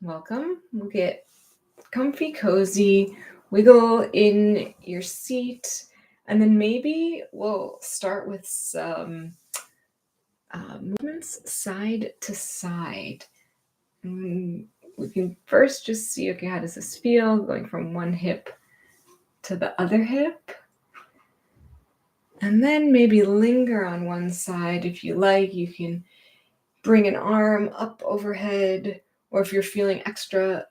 Welcome. We'll get comfy, cozy, wiggle in your seat, and then maybe we'll start with some movements side to side. We can first just see, okay, how does this feel? Going from one hip to the other hip. And then maybe linger on one side. If you like, you can bring an arm up overhead, or if you're feeling extra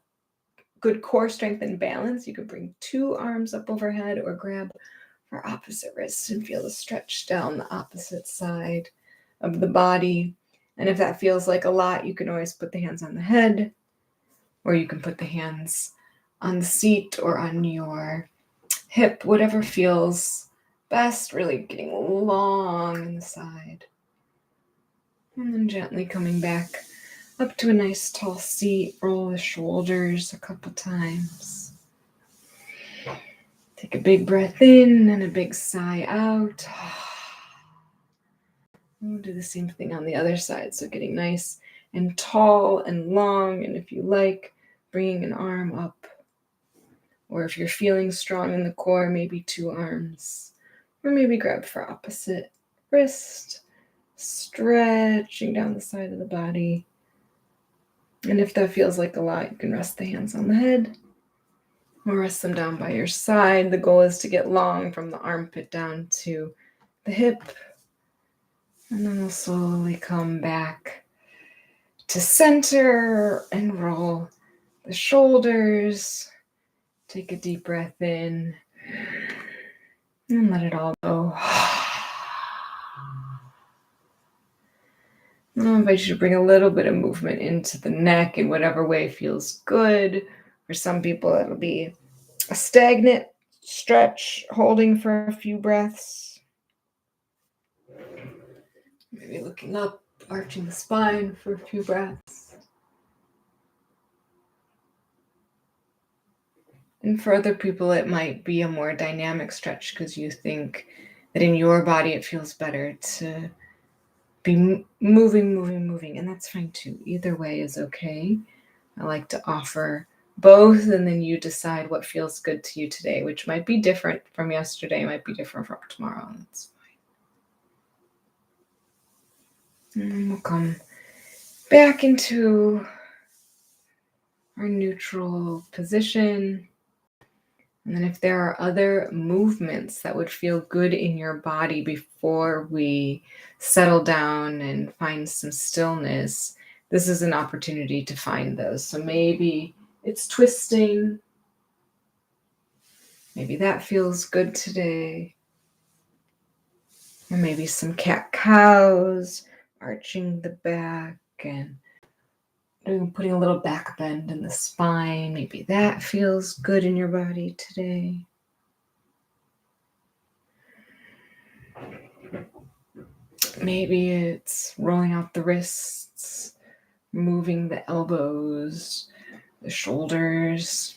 good core strength and balance, you could bring two arms up overhead or grab our opposite wrists and feel the stretch down the opposite side of the body. And if that feels like a lot, you can always put the hands on the head, or you can put the hands on the seat or on your hip, whatever feels best, really getting long in the side. And then gently coming back up to a nice tall seat, roll the shoulders a couple times. Take a big breath in and a big sigh out. We'll do the same thing on the other side. So getting nice and tall and long. And if you like, bringing an arm up. Or if you're feeling strong in the core, maybe two arms. Or maybe grab for opposite wrist. Stretching down the side of the body. And if that feels like a lot, you can rest the hands on the head or rest them down by your side. The goal is to get long from the armpit down to the hip. And then we'll slowly come back to center and roll the shoulders. Take a deep breath in and let it all go. I'll invite you to bring a little bit of movement into the neck in whatever way feels good. For some people, it'll be a stagnant stretch, holding for a few breaths. Maybe looking up, arching the spine for a few breaths. And for other people, it might be a more dynamic stretch because you think that in your body it feels better to be moving, and that's fine too. Either way is okay. I like to offer both, and then you decide what feels good to you today, which might be different from yesterday, might be different from tomorrow. That's fine. And then we'll come back into our neutral position. And then if there are other movements that would feel good in your body before we settle down and find some stillness, this is an opportunity to find those. So maybe it's twisting. Maybe that feels good today. Or maybe some cat-cows, arching the back and putting a little back bend in the spine. Maybe that feels good in your body today. Maybe it's rolling out the wrists, moving the elbows, the shoulders.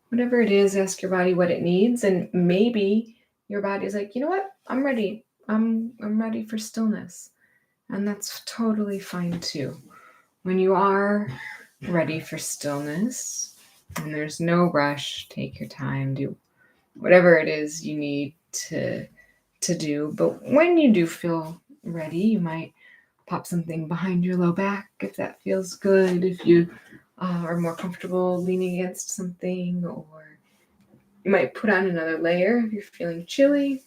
Whatever it is, ask your body what it needs. And maybe your body's like, you know what? I'm ready. I'm ready for stillness. And that's totally fine too. When you are ready for stillness, and there's no rush, take your time, do whatever it is you need to do. But when you do feel ready, you might pop something behind your low back if that feels good. If you are more comfortable leaning against something, or you might put on another layer if you're feeling chilly.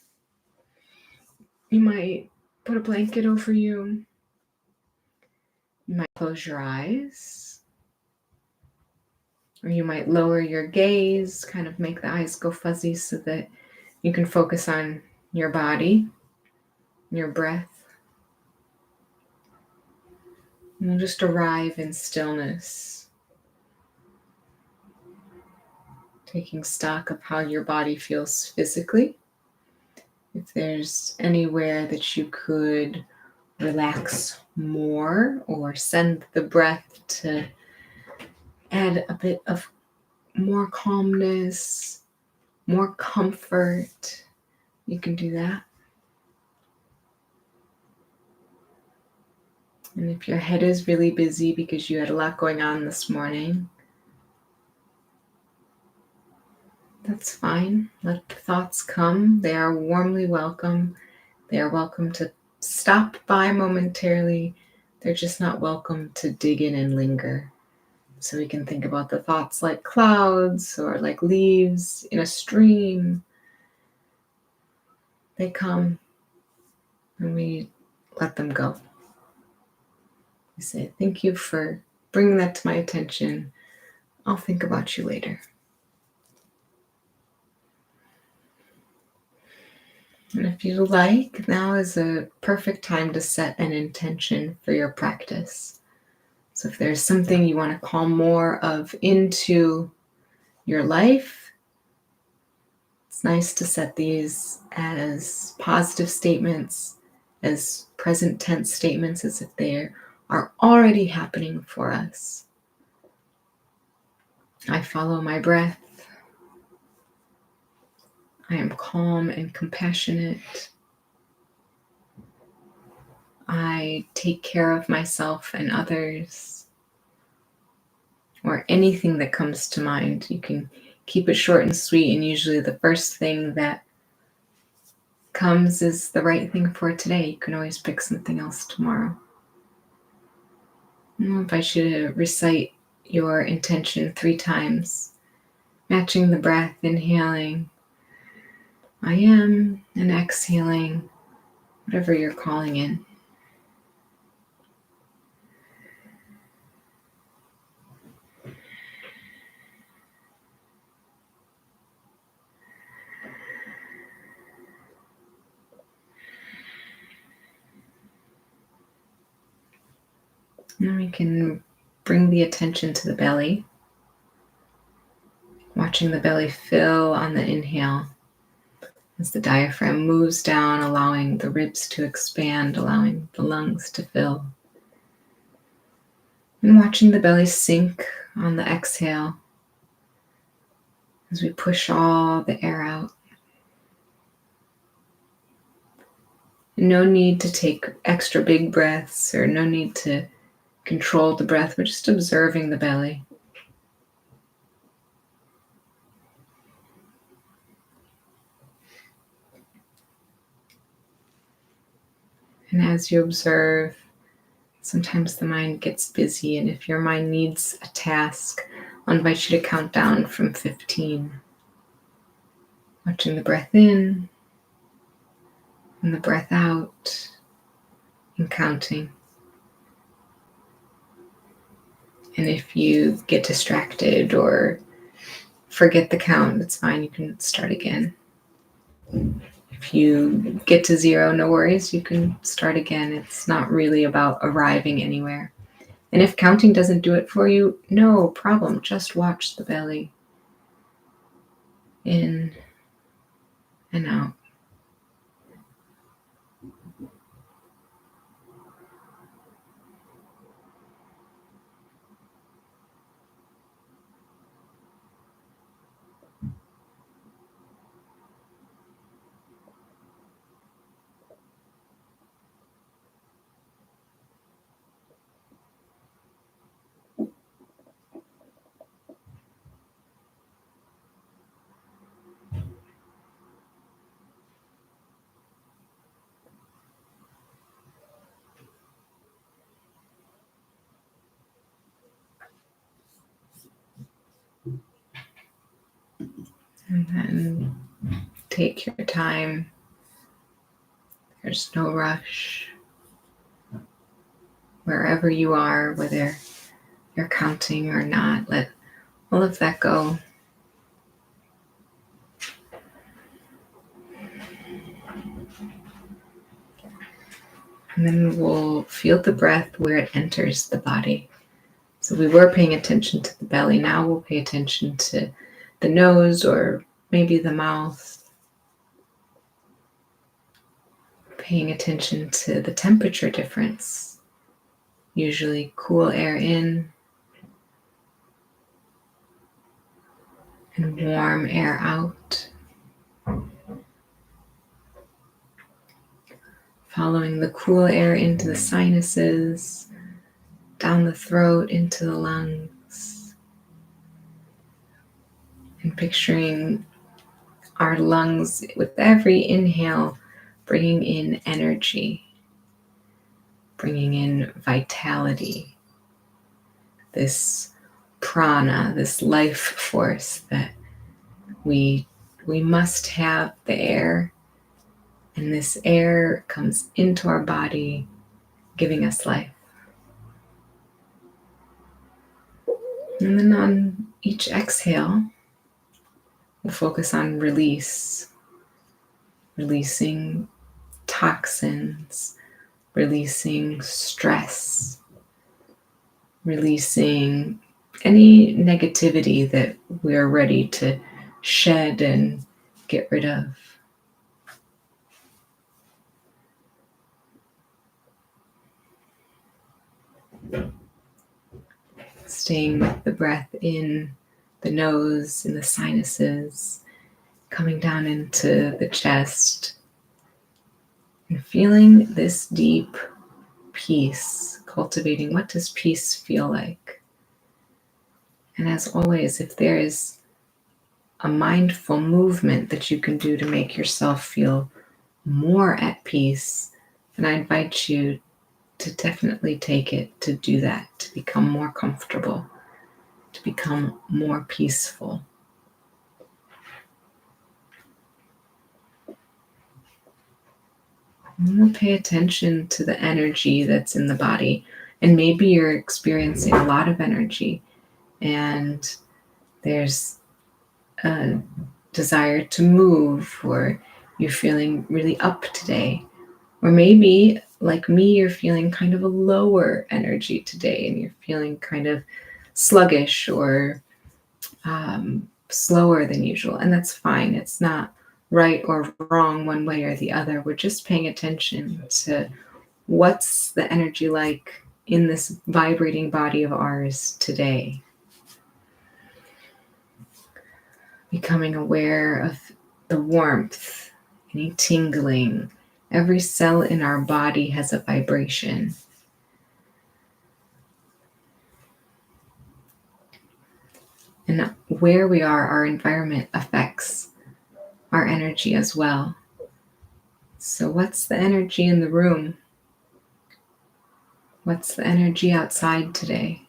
You might put a blanket over you. You might close your eyes. Or you might lower your gaze, kind of make the eyes go fuzzy so that you can focus on your body, your breath. And we'll just arrive in stillness, taking stock of how your body feels physically. If there's anywhere that you could relax more or send the breath to add a bit of more calmness, more comfort, you can do that. And if your head is really busy because you had a lot going on this morning, that's fine. Let the thoughts come. They are warmly welcome. They are welcome to stop by momentarily. They're just not welcome to dig in and linger. So we can think about the thoughts like clouds or like leaves in a stream. They come and we let them go. We say, thank you for bringing that to my attention. I'll think about you later. And if you like, now is a perfect time to set an intention for your practice. So if there's something you want to call more of into your life, it's nice to set these as positive statements, as present tense statements, as if they are already happening for us. I follow my breath. I am calm and compassionate. I take care of myself and others. Or anything that comes to mind. You can keep it short and sweet, and usually the first thing that comes is the right thing for today. You can always pick something else tomorrow. I'll invite you to recite your intention 3 times, matching the breath, inhaling, I am, and exhaling, whatever you're calling in. And then we can bring the attention to the belly, watching the belly fill on the inhale. As the diaphragm moves down, allowing the ribs to expand, allowing the lungs to fill. And watching the belly sink on the exhale as we push all the air out. No need to take extra big breaths or no need to control the breath. We're just observing the belly. And as you observe, sometimes the mind gets busy, and if your mind needs a task, I'll invite you to count down from 15. Watching the breath in and the breath out and counting. And if you get distracted or forget the count, it's fine. You can start again. If you get to 0, no worries. You can start again. It's not really about arriving anywhere. And if counting doesn't do it for you, no problem. Just watch the belly in and out. And then take your time. There's no rush. Wherever you are, whether you're counting or not, let all of that go. And then we'll feel the breath where it enters the body. So we were paying attention to the belly. Now we'll pay attention to the nose or maybe the mouth. Paying attention to the temperature difference. Usually cool air in and warm air out. Following the cool air into the sinuses down the throat into the lungs, and picturing our lungs with every inhale bringing in energy, bringing in vitality, this prana, this life force that we must have the air, and this air comes into our body, giving us life. And then on each exhale, we'll focus on releasing toxins, releasing stress, releasing any negativity that we're ready to shed and get rid of. Staying with the breath in the nose, in the sinuses, coming down into the chest, and feeling this deep peace, cultivating what does peace feel like. And as always, if there is a mindful movement that you can do to make yourself feel more at peace, then I invite you to definitely take it to do that, to become more comfortable, to become more peaceful. And we'll pay attention to the energy that's in the body. And maybe you're experiencing a lot of energy and there's a desire to move, or you're feeling really up today. Or maybe, like me, you're feeling kind of a lower energy today and you're feeling kind of sluggish or slower than usual. And that's fine. It's not right or wrong one way or the other. We're just paying attention to what's the energy like in this vibrating body of ours today. Becoming aware of the warmth, any tingling. Every cell in our body has a vibration. And where we are, our environment affects our energy as well. So what's the energy in the room? What's the energy outside today?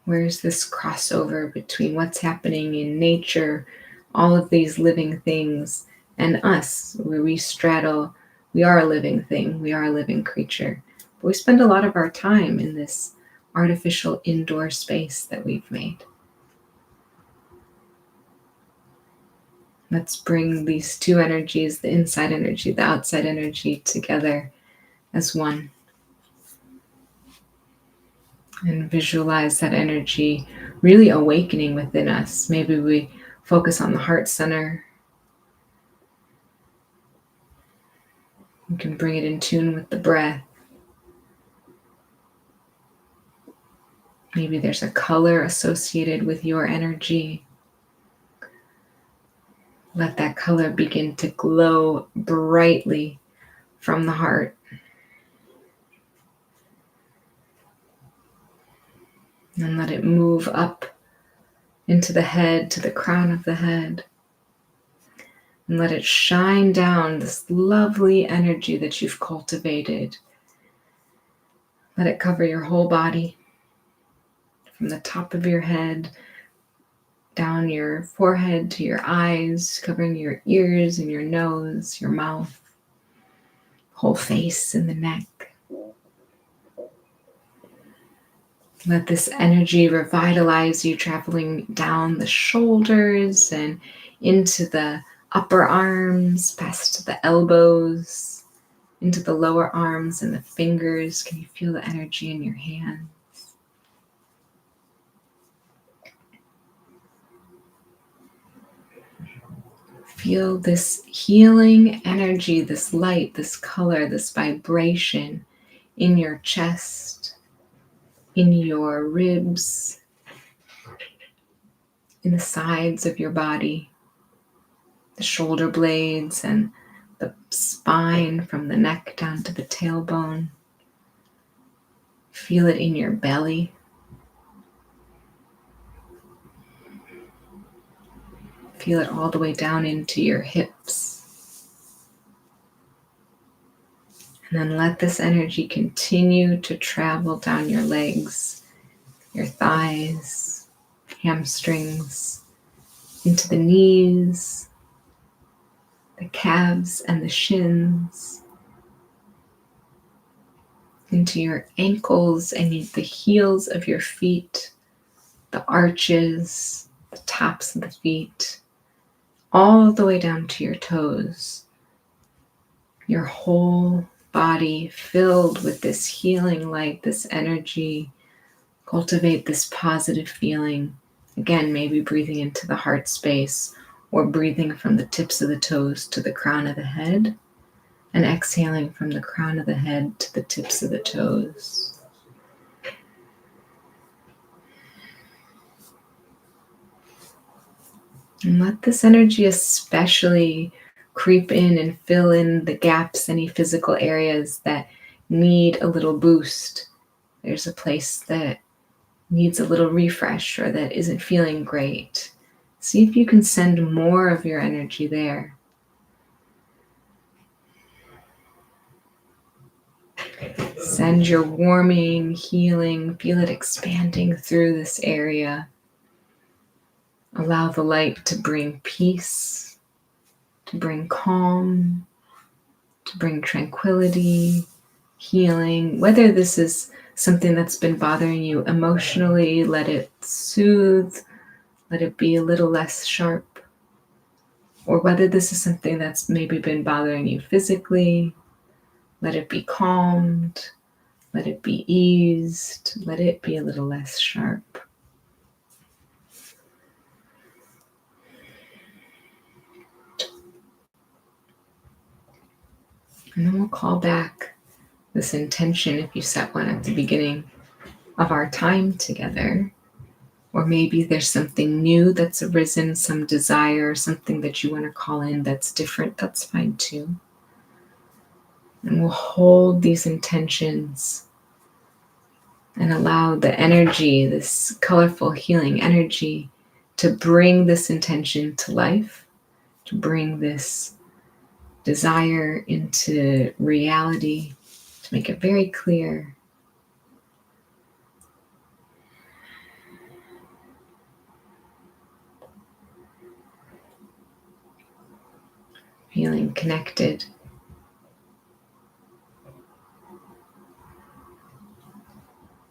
Where's this crossover between what's happening in nature, all of these living things, and us, where we straddle? We are a living thing, we are a living creature. But we spend a lot of our time in this artificial indoor space that we've made. Let's bring these two energies, the inside energy, the outside energy, together as one. And visualize that energy really awakening within us. Maybe we focus on the heart center. You can bring it in tune with the breath. Maybe there's a color associated with your energy. Let that color begin to glow brightly from the heart. And let it move up into the head, to the crown of the head. And let it shine down this lovely energy that you've cultivated. Let it cover your whole body, from the top of your head, down your forehead to your eyes, covering your ears and your nose, your mouth, whole face and the neck. Let this energy revitalize you, traveling down the shoulders and into the upper arms, past the elbows, into the lower arms and the fingers. Can you feel the energy in your hands? Feel this healing energy, this light, this color, this vibration in your chest, in your ribs, in the sides of your body, the shoulder blades and the spine from the neck down to the tailbone. Feel it in your belly. Feel it all the way down into your hips. And then let this energy continue to travel down your legs, your thighs, hamstrings, into the knees, the calves and the shins, into your ankles and the heels of your feet, the arches, the tops of the feet, all the way down to your toes. Your whole body filled with this healing light, this energy. Cultivate this positive feeling. Again, maybe breathing into the heart space or breathing from the tips of the toes to the crown of the head, and exhaling from the crown of the head to the tips of the toes. And let this energy especially creep in and fill in the gaps, any physical areas that need a little boost. There's a place that needs a little refresh or that isn't feeling great. See if you can send more of your energy there. Send your warming, healing, feel it expanding through this area. Allow the light to bring peace, to bring calm, to bring tranquility, healing. Whether this is something that's been bothering you emotionally, let it soothe, let it be a little less sharp. Or whether this is something that's maybe been bothering you physically, let it be calmed, let it be eased, let it be a little less sharp. And then we'll call back this intention if you set one at the beginning of our time together. Or maybe there's something new that's arisen, some desire, something that you want to call in that's different, that's fine too. And we'll hold these intentions and allow the energy, this colorful healing energy, to bring this intention to life, to bring this desire into reality, to make it very clear. Feeling connected.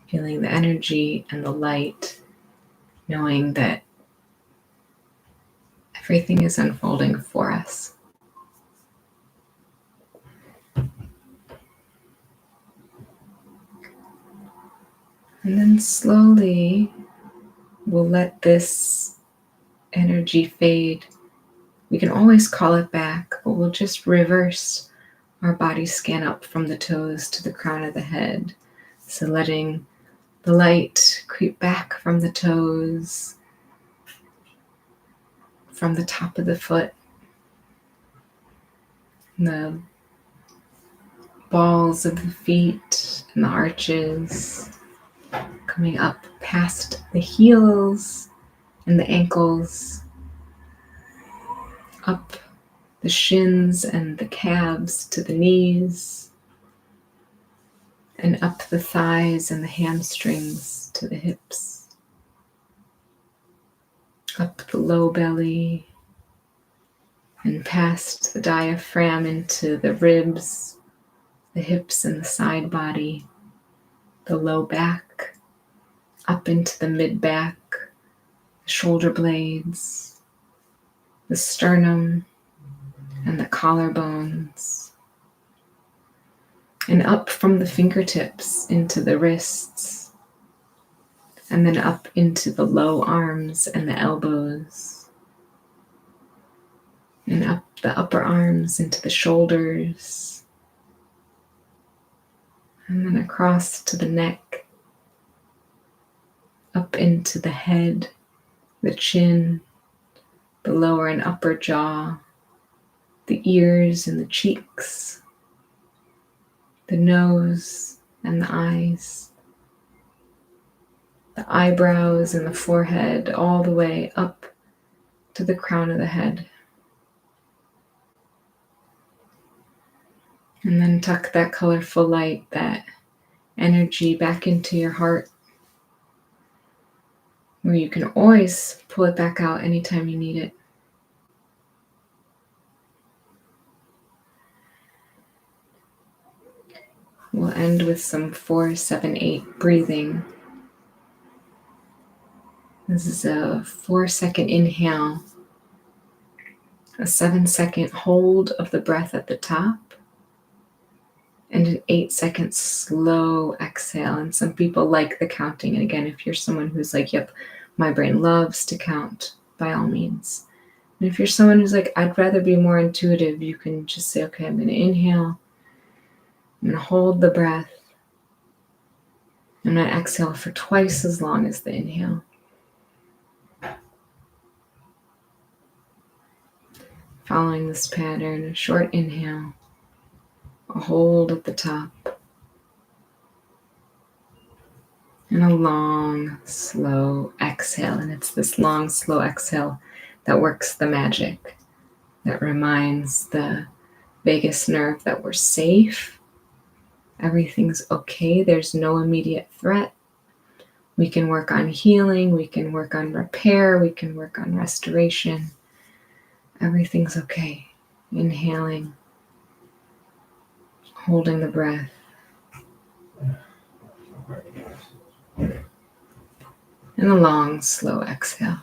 Feeling the energy and the light, knowing that everything is unfolding for us. And then slowly we'll let this energy fade. We can always call it back, but we'll just reverse our body scan up from the toes to the crown of the head. So letting the light creep back from the toes, from the top of the foot, the balls of the feet and the arches, coming up past the heels and the ankles, up the shins and the calves to the knees, and up the thighs and the hamstrings to the hips, up the low belly, and past the diaphragm into the ribs, the hips and the side body, the low back, up into the mid back, the shoulder blades, the sternum, and the collarbones, and up from the fingertips into the wrists, and then up into the low arms and the elbows, and up the upper arms into the shoulders, and then across to the neck, up into the head, the chin, the lower and upper jaw, the ears and the cheeks, the nose and the eyes, the eyebrows and the forehead, all the way up to the crown of the head. And then tuck that colorful light, that energy back into your heart, where you can always pull it back out anytime you need it. We'll end with some 4, 7, 8 breathing. This is a 4-second inhale, a 7-second hold of the breath at the top, and an 8-second slow exhale. And some people like the counting. And again, if you're someone who's like, yep, my brain loves to count, by all means. And if you're someone who's like, I'd rather be more intuitive, you can just say, okay, I'm going to inhale, I'm going to hold the breath, I'm going to exhale for twice as long as the inhale. Following this pattern, a short inhale, a hold at the top, and a long, slow exhale. And it's this long, slow exhale that works the magic, that reminds the vagus nerve that we're safe, everything's okay, there's no immediate threat. We can work on healing, we can work on repair, we can work on restoration. Everything's okay. Inhaling, holding the breath, and a long, slow exhale.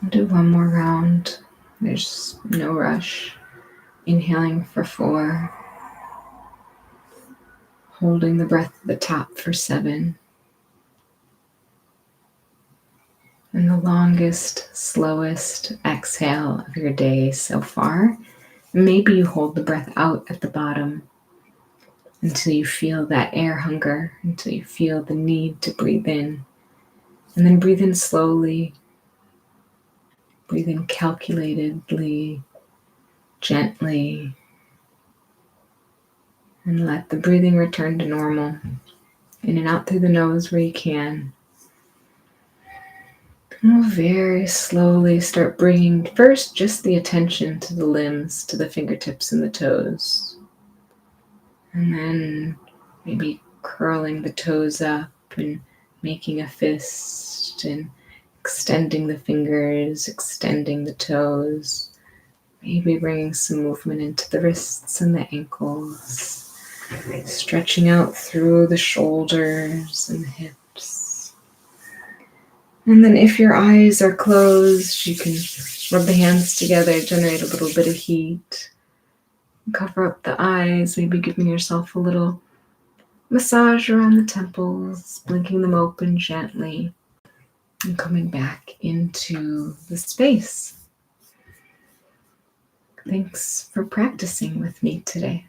I'll do one more round. There's no rush. Inhaling for 4. Holding the breath at the top for 7. And the longest, slowest exhale of your day so far. Maybe you hold the breath out at the bottom until you feel that air hunger, until you feel the need to breathe in. And then breathe in slowly. Breathe in calculatedly, gently, and let the breathing return to normal. In and out through the nose where you can. And we'll very slowly start bringing first just the attention to the limbs, to the fingertips and the toes. And then maybe curling the toes up and making a fist and extending the fingers, extending the toes. Maybe bringing some movement into the wrists and the ankles. Stretching out through the shoulders and the hips. And then if your eyes are closed, you can rub the hands together, generate a little bit of heat. Cover up the eyes, maybe giving yourself a little massage around the temples, blinking them open gently, and coming back into the space. Thanks for practicing with me today.